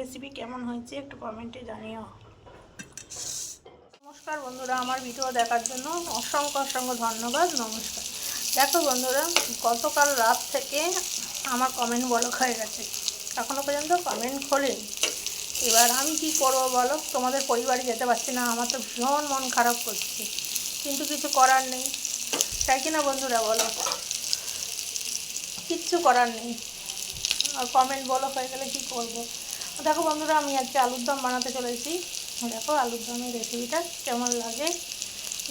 Recipe কেমন হয়েছে একটু কমেন্টে জানিও। নমস্কার বন্ধুরা, আমার ভিডিও দেখার জন্য অসংখ্য অসংখ্য ধন্যবাদ। নমস্কার। দেখো বন্ধুরা, গতকাল রাত থেকে আমার কমেন্ট ব্লক হয়ে গেছে, এখনও পর্যন্ত কমেন্ট খোলেনি। এবার আমি কি করব বলো? তোমাদের পরিবারে যেতে পারছি না, আমার তো ভীষণ মন খারাপ করছে, কিন্তু কিছু করার নেই, তাই কি না বন্ধুরা বলো? কিচ্ছু করার নেই, আর কমেন্ট ব্লক হয়ে গেলে কী করবো। দেখো বন্ধুরা, আমি আজকে আলুর দম বানাতে চলেছি। দেখো আলুর দমের রেসিপিটা কেমন লাগে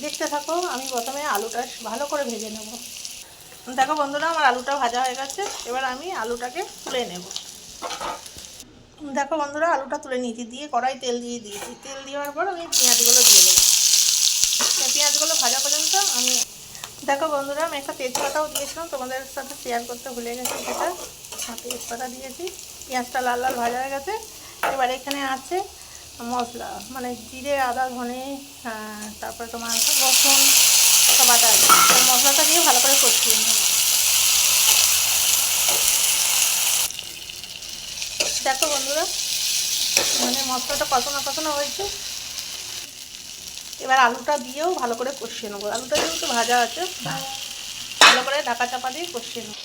দেখতে থাকো। আমি প্রথমে আলুটা ভালো করে ভেজে নেব। দেখো বন্ধুরা, আমার আলুটা ভাজা হয়ে গেছে, এবার আমি আলুটাকে তুলে নেব। দেখো বন্ধুরা, আলুটা তুলে নিয়েছি, দিয়ে কড়াই তেল দিয়ে দিয়েছি। তেল দেওয়ার পর আমি পেঁয়াজগুলো দিয়ে দেবো। পেঁয়াজগুলো ভাজা পর্যন্ত আমি দেখো বন্ধুরা, আমি একটা তেজপাতাও দিয়েছিলাম, তোমাদের সাথে শেয়ার করতে ভুলে গেছি সেটা। তেজপাতা দিয়েছি, পেঁয়াজটা লাল লাল ভাজা হয়ে গেছে। এবার এখানে আছে মশলা, মানে জিরে, আদা, ধনে, তারপরে তোমার রসুন বাটা আছে। মশলাটা দিয়ে ভালো করে কষিয়ে নেব। দেখো বন্ধুরা, মানে মশলাটা কষানো হয়েছে। এবার আলুটা দিয়েও ভালো করে কষিয়ে নেবো। আলুটা যেহেতু ভাজা আছে, ভালো করে ঢাকা চাপা দিয়ে কষিয়ে নেবো।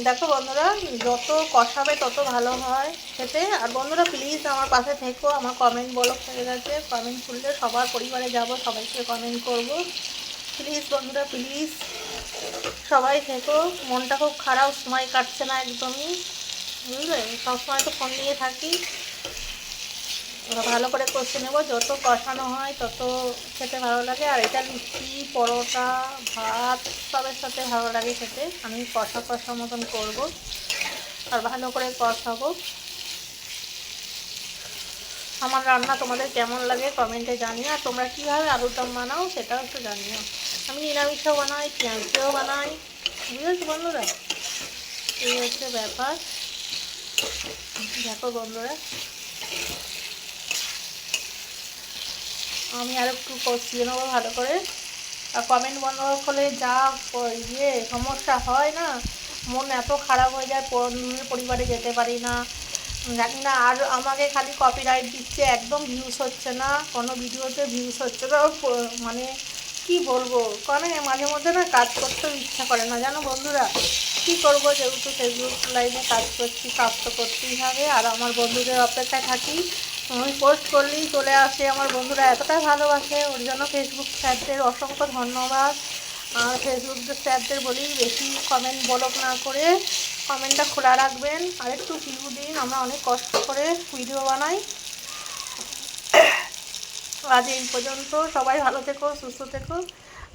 দেখো বন্ধুরা, যত কষাবে তত ভালো হয় খেতে। আর বন্ধুরা প্লিজ আমার পাশে থেকো, আমার কমেন্ট ব্লক হয়ে গেছে, কমেন্ট খুললে সবার পরিবারে যাব, সবাইকে কমেন্ট করব। প্লিজ বন্ধুরা প্লিজ সবাই থেকো। মনটা খুব খারাপ, সময় কাটছে না একদমই, বুঝলে? সবসময় তো ফোন নিয়ে থাকি। ভালো করে কষে নেব, যত কষানো হয় তত খেতে ভালো লাগে। আর এটা লুচি, পরোটা, ভাত সবের সাথে ভালো লাগে খেতে। আমি কষা কষা মতন করব, আর ভালো করে কষাবো। আমার রান্না তোমাদের কেমন লাগে কমেন্টে জানিও। আর তোমরা কীভাবে আলুর দম বানাও সেটাও একটু জানিও। আমি নিরামিষও বানাই, পেঁয়াজ দিয়েও বানাই, বুঝেছো বন্ধুরা? এই হচ্ছে ব্যাপার। দেখো বন্ধুরা, আমি আর একটু কষিয়ে নেবো ভালো করে। আর কমেন্ট বন্ধ হলে যা সমস্যা হয় না, মন এত খারাপ হয়ে যায়, পরিবারে যেতে পারি না, জানি না। আর আমাকে খালি কপিরাইট দিচ্ছে, একদম ভিউজ হচ্ছে না, কোনো ভিডিওতে ভিউজ হচ্ছে না। মানে কি বলবো, কারণ মাঝে মধ্যে না কাজ করতেও ইচ্ছা করে না, জানো বন্ধুরা। কী করবো, যেহেতু ফেসবুক লাইভে কাজ করছি, কাজ তো করতেই হবে। আর আমার বন্ধুদের অপেক্ষায় থাকি, আমি পোস্ট করলেই চলে আসে। আমার বন্ধুরা এতটাই ভালোবাসে, ওর জন্য ফেসবুক স্যারদের অসংখ্য ধন্যবাদ। আর ফেসবুক স্যারদের বলি বেশি কমেন্ট ব্লক না করে কমেন্টটা খোলা রাখবেন, আর একটু ভিউ দিন। আমরা অনেক কষ্ট করে ভিডিও বানাই। আজ এই পর্যন্ত, সবাই ভালো থেকো, সুস্থ থেকো।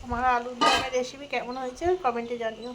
আমার আলুর দমের রেসিপি কেমন হয়েছে কমেন্টে জানিও।